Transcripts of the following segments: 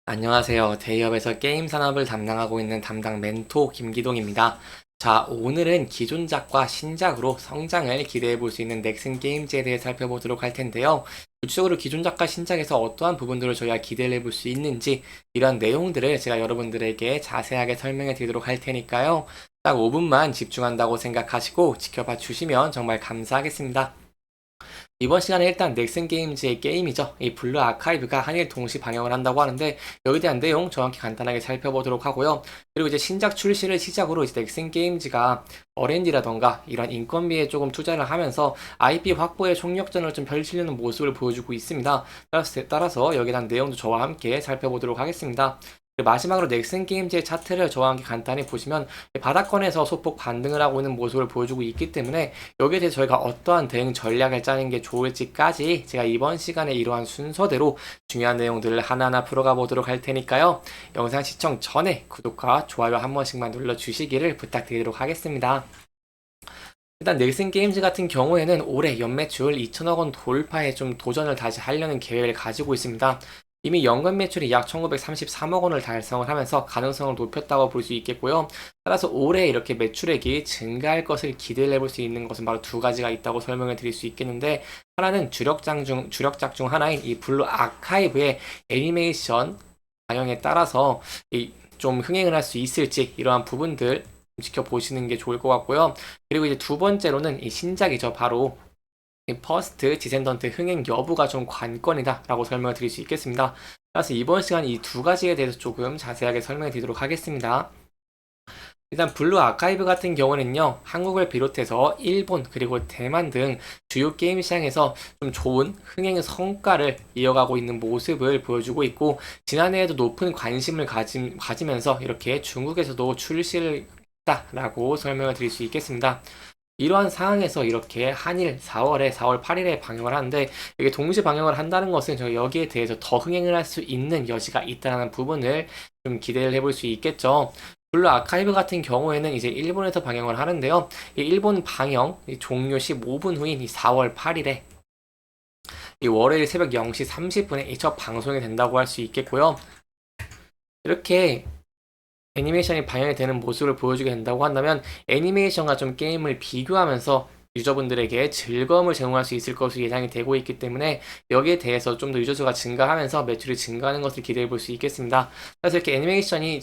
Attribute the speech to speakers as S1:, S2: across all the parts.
S1: 안녕하세요. 대기업에서 게임 산업을 담당하고 있는 담당 멘토 김기동입니다. 자, 오늘은 기존작과 신작으로 성장을 기대해 볼 수 있는 넥슨 게임즈에 대해 살펴보도록 할 텐데요. 구체적으로 기존작과 신작에서 어떠한 부분들을 저희가 기대를 해볼 수 있는지 이런 내용들을 제가 여러분들에게 자세하게 설명해 드리도록 할 테니까요. 딱 5분만 집중한다고 생각하시고 지켜봐 주시면 정말 감사하겠습니다. 이번 시간에 일단 넥슨 게임즈의 게임이죠. 이 블루 아카이브가 한일 동시 방영을 한다고 하는데 여기에 대한 내용 정확히 간단하게 살펴보도록 하고요. 그리고 이제 신작 출시를 시작으로 이제 넥슨 게임즈가 R&D라던가 이런 인건비에 조금 투자를 하면서 IP 확보의 총력전을 좀 펼치려는 모습을 보여주고 있습니다. 따라서 여기에 대한 내용도 저와 함께 살펴보도록 하겠습니다. 그리고 마지막으로 넥슨 게임즈의 차트를 저와 함께 간단히 보시면 바닥권에서 소폭 반등을 하고 있는 모습을 보여주고 있기 때문에 여기에 대해서 저희가 어떠한 대응 전략을 짜는 게 좋을지까지 제가 이번 시간에 이러한 순서대로 중요한 내용들을 하나하나 풀어가 보도록 할 테니까요. 영상 시청 전에 구독과 좋아요 한 번씩만 눌러주시기를 부탁드리도록 하겠습니다. 일단 넥슨 게임즈 같은 경우에는 올해 연매출 2천억 원 돌파에 좀 도전을 다시 하려는 계획을 가지고 있습니다. 이미 연간 매출이 약 1933억 원을 달성을 하면서 가능성을 높였다고 볼 수 있겠고요. 따라서 올해 이렇게 매출액이 증가할 것을 기대를 해볼 수 있는 것은 바로 두 가지가 있다고 설명을 드릴 수 있겠는데, 하나는 주력작 중 하나인 이 블루 아카이브의 애니메이션 방영에 따라서 좀 흥행을 할 수 있을지 이러한 부분들 지켜보시는 게 좋을 것 같고요. 그리고 이제 두 번째로는 이 신작이죠. 바로 이 퍼스트 디센던트 흥행 여부가 좀 관건이다라고 설명을 드릴 수 있겠습니다. 따라서 이번 시간 이 두 가지에 대해서 조금 자세하게 설명해 드리도록 하겠습니다. 일단 블루 아카이브 같은 경우는요, 한국을 비롯해서 일본 그리고 대만 등 주요 게임 시장에서 좀 좋은 흥행 성과를 이어가고 있는 모습을 보여주고 있고, 지난해에도 높은 관심을 가지면서 이렇게 중국에서도 출시를 했다라고 설명을 드릴 수 있겠습니다. 이러한 상황에서 이렇게 한일 4월 8일에 방영을 하는데, 이게 동시 방영을 한다는 것은 저 여기에 대해서 더 흥행을 할 수 있는 여지가 있다는 부분을 좀 기대를 해볼 수 있겠죠. 블루 아카이브 같은 경우에는 이제 일본에서 방영을 하는데요. 이 일본 방영 종료 15분 후인 이 4월 8일에 이 월요일 새벽 0시 30분에 이 첫 방송이 된다고 할 수 있겠고요. 이렇게 애니메이션이 방영이 되는 모습을 보여주게 된다고 한다면 애니메이션과 좀 게임을 비교하면서 유저분들에게 즐거움을 제공할 수 있을 것으로 예상이 되고 있기 때문에 여기에 대해서 좀 더 유저 수가 증가하면서 매출이 증가하는 것을 기대해 볼 수 있겠습니다. 그래서 이렇게 애니메이션이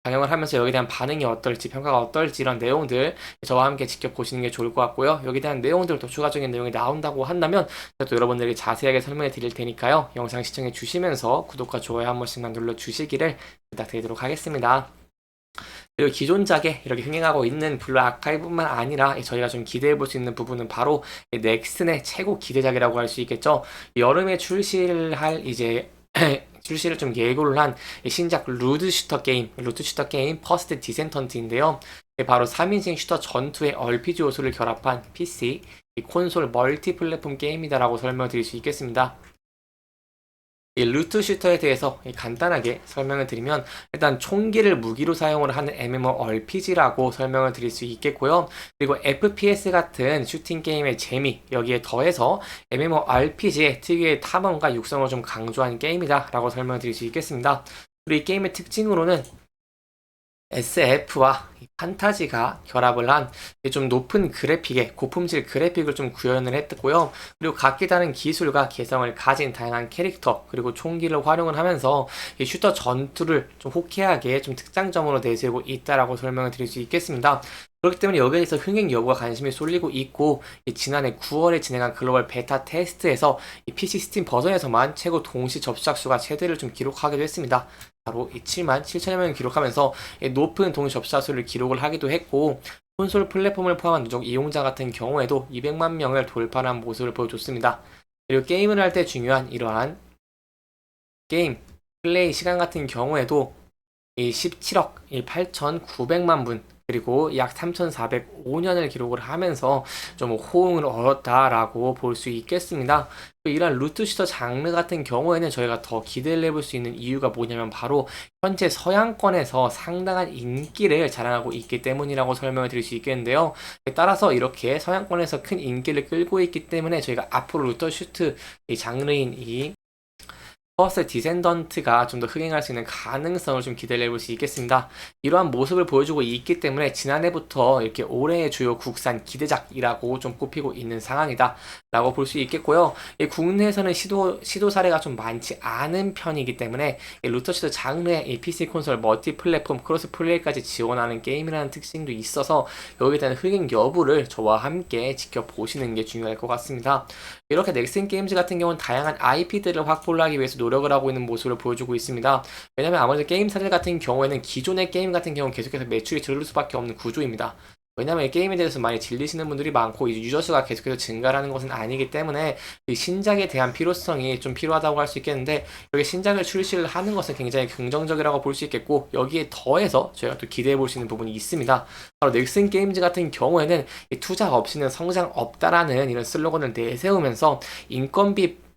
S1: 방영을 하면서 여기에 대한 반응이 어떨지, 평가가 어떨지 이런 내용들 저와 함께 지켜보시는 게 좋을 것 같고요. 여기에 대한 내용들 또 추가적인 내용이 나온다고 한다면 또 여러분들에게 자세하게 설명해 드릴 테니까요. 영상 시청해 주시면서 구독과 좋아요 한 번씩만 눌러 주시기를 부탁드리도록 하겠습니다. 그리고 기존작에 이렇게 흥행하고 있는 블루 아카이브뿐만 아니라 저희가 좀 기대해 볼 수 있는 부분은 바로 넥슨의 최고 기대작이라고 할 수 있겠죠. 여름에 출시를 할 이제 출시를 좀 예고를 한 신작 루트 슈터 게임 퍼스트 디센턴트인데요. 바로 3인칭 슈터 전투의 RPG 요소를 결합한 PC, 콘솔 멀티 플랫폼 게임이다라고 설명드릴 수 있겠습니다. 이 루트 슈터에 대해서 간단하게 설명을 드리면, 일단 총기를 무기로 사용을 하는 MMORPG라고 설명을 드릴 수 있겠고요. 그리고 FPS 같은 슈팅 게임의 재미, 여기에 더해서 MMORPG의 특유의 탐험과 육성을 좀 강조한 게임이다 라고 설명을 드릴 수 있겠습니다. 그리고 이 게임의 특징으로는 SF와 판타지가 결합을 한 좀 높은 그래픽의 고품질 그래픽을 좀 구현을 했고요. 그리고 각기 다른 기술과 개성을 가진 다양한 캐릭터 그리고 총기를 활용을 하면서 이 슈터 전투를 좀 호쾌하게 좀 특장점으로 내세우고 있다라고 설명을 드릴 수 있겠습니다. 그렇기 때문에 여기에 서 흥행 여부가 관심이 쏠리고 있고, 지난해 9월에 진행한 글로벌 베타 테스트에서 이 PC 스팀 버전에서만 최고 동시 접속 수가 최대를 좀 기록하기도 했습니다. 바로 7만 7천여 명을 기록하면서 높은 동시 접속 수를 기록을 하기도 했고, 콘솔 플랫폼을 포함한 누적 이용자 같은 경우에도 200만 명을 돌파한 모습을 보여줬습니다. 그리고 게임을 할 때 중요한 이러한 게임 플레이 시간 같은 경우에도 이 17억 8,900만 분 그리고 약 3,405년을 기록을 하면서 좀 호응을 얻었다라고 볼 수 있겠습니다. 이러한 루트 슈터 장르 같은 경우에는 저희가 더 기대를 해볼 수 있는 이유가 뭐냐면 바로 현재 서양권에서 상당한 인기를 자랑하고 있기 때문이라고 설명을 드릴 수 있겠는데요. 따라서 이렇게 서양권에서 큰 인기를 끌고 있기 때문에 저희가 앞으로 루트 슈트 이 장르인 이 퍼스트 디센던트가 좀 더 흥행할 수 있는 가능성을 좀 기대를 해볼 수 있겠습니다. 이러한 모습을 보여주고 있기 때문에 지난해부터 이렇게 올해의 주요 국산 기대작이라고 좀 꼽히고 있는 상황이다 라고 볼 수 있겠고요. 국내에서는 시도 사례가 좀 많지 않은 편이기 때문에 루터시드 장르의 이 PC 콘솔 멀티 플랫폼 크로스 플레이까지 지원하는 게임이라는 특징도 있어서 여기에 대한 흥행 여부를 저와 함께 지켜보시는 게 중요할 것 같습니다. 이렇게 넥슨 게임즈 같은 경우는 다양한 IP들을 확보를 하기 위해서 노력을 하고 있는 모습을 보여주고 있습니다. 왜냐면 아무래도 게임사들 같은 경우에는 기존의 게임 같은 경우는 계속해서 매출이 줄을 수밖에 없는 구조입니다. 왜냐면 이 게임에 대해서 많이 질리시는 분들이 많고 이제 유저 수가 계속해서 증가하는 것은 아니기 때문에 이 신작에 대한 필요성이 좀 필요하다고 할 수 있겠는데, 여기 신작을 출시를 하는 것은 굉장히 긍정적이라고 볼 수 있겠고, 여기에 더해서 저희가 또 기대해 볼 수 있는 부분이 있습니다. 바로 넥슨 게임즈 같은 경우에는 이 투자 없이는 성장 없다라는 이런 슬로건을 내세우면서 인건비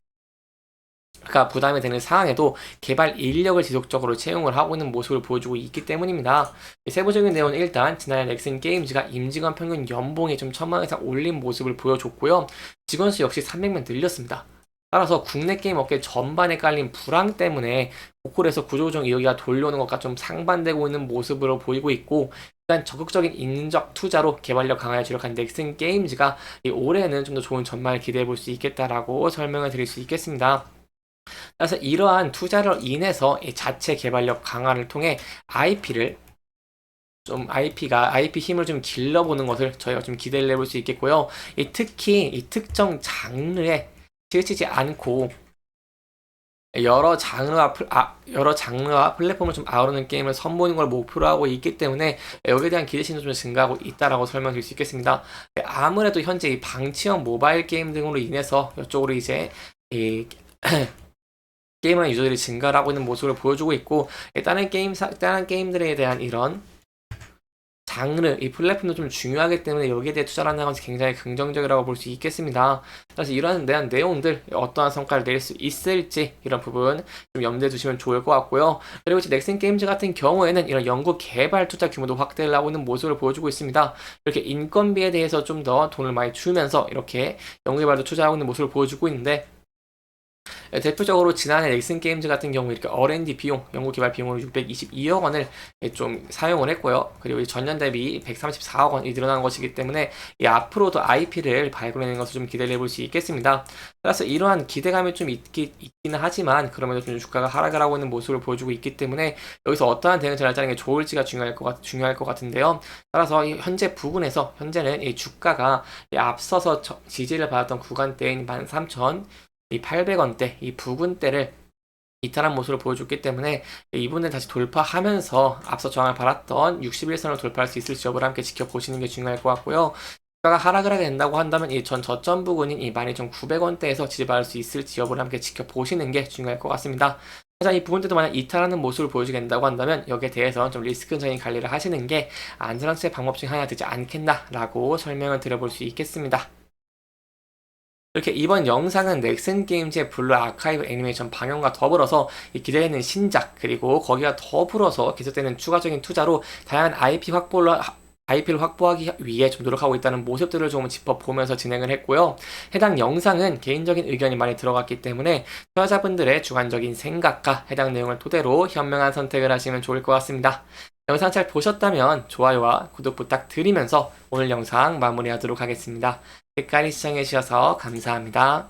S1: 가 부담이 되는 상황에도 개발 인력을 지속적으로 채용을 하고 있는 모습을 보여주고 있기 때문입니다. 세부적인 내용은 일단 지난해 넥슨 게임즈가 임직원 평균 연봉이 좀 1,000만 이상 올린 모습을 보여줬고요. 직원 수 역시 300명 늘렸습니다. 따라서 국내 게임 업계 전반에 깔린 불황 때문에 보컬에서 구조조정 이야기가 돌려오는 것과 좀 상반되고 있는 모습으로 보이고 있고, 일단 적극적인 인적 투자로 개발력 강화에 주력한 넥슨 게임즈가 올해는 좀 더 좋은 전망을 기대해 볼 수 있겠다라고 설명을 드릴 수 있겠습니다. 그래서 이러한 투자로 인해서 이 자체 개발력 강화를 통해 IP 힘을 좀 길러보는 것을 저희가 좀 기대를 해볼 수 있겠고요. 특히 이 특정 장르에 치우치지 않고 여러 장르와 플랫폼을 좀 아우르는 게임을 선보이는 걸 목표로 하고 있기 때문에 여기에 대한 기대심도 좀 증가하고 있다라고 설명드릴 수 있겠습니다. 아무래도 현재 이 방치형 모바일 게임 등으로 인해서 이쪽으로 이제 이 게임하는 유저들이 증가를 하고 있는 모습을 보여주고 있고, 다른 게임들에 대한 이런 장르, 이 플랫폼도 좀 중요하기 때문에 여기에 대해 투자를 하는 것이 굉장히 긍정적이라고 볼 수 있겠습니다. 그래서 이러한 대한 내용들, 어떠한 성과를 낼 수 있을지 이런 부분 좀 염두에 두시면 좋을 것 같고요. 그리고 이제 넥슨 게임즈 같은 경우에는 이런 연구 개발 투자 규모도 확대를 하고 있는 모습을 보여주고 있습니다. 이렇게 인건비에 대해서 좀 더 돈을 많이 주면서 이렇게 연구 개발도 투자하고 있는 모습을 보여주고 있는데, 대표적으로 지난해 넥슨 게임즈 같은 경우 이렇게 R&D 비용, 연구 개발 비용으로 622억 원을 좀 사용을 했고요. 그리고 전년 대비 134억 원이 늘어난 것이기 때문에 앞으로도 IP를 발굴해내는 것을 좀 기대를 해볼 수 있겠습니다. 따라서 이러한 기대감이 좀 있기는 하지만 그럼에도 좀 주가가 하락을 하고 있는 모습을 보여주고 있기 때문에 여기서 어떠한 대응을 잘하는 게 좋을지가 중요할 것 같은데요. 따라서 현재 부분에서 현재는 이 주가가 앞서서 지지를 받았던 구간대인 13,800원대 이 부근대를 이탈한 모습을 보여줬기 때문에 이분을 다시 돌파하면서 앞서 저항을 받았던 61선을 돌파할 수 있을지 여부를 함께 지켜보시는 게 중요할 것 같고요. 주가가 하락을 하게 된다고 한다면 이 전 저점 부근인 이 12,900원대에서 지지받을 수 있을지 여부를 함께 지켜보시는 게 중요할 것 같습니다. 그래서 이 부분들도 만약 이탈하는 모습을 보여주게 된다고 한다면 여기에 대해서 좀 리스크적인 관리를 하시는 게 안전한수의 방법 중 하나가 되지 않겠나라고 설명을 드려볼 수 있겠습니다. 이렇게 이번 영상은 넥슨 게임즈의 블루 아카이브 애니메이션 방영과 더불어서 기대되는 신작, 그리고 거기와 더불어서 계속되는 추가적인 투자로 다양한 IP를 확보하기 위해 좀 노력하고 있다는 모습들을 조금 짚어보면서 진행을 했고요. 해당 영상은 개인적인 의견이 많이 들어갔기 때문에 투자자분들의 주관적인 생각과 해당 내용을 토대로 현명한 선택을 하시면 좋을 것 같습니다. 영상 잘 보셨다면 좋아요와 구독 부탁드리면서 오늘 영상 마무리하도록 하겠습니다. 끝까지 시청해주셔서 감사합니다.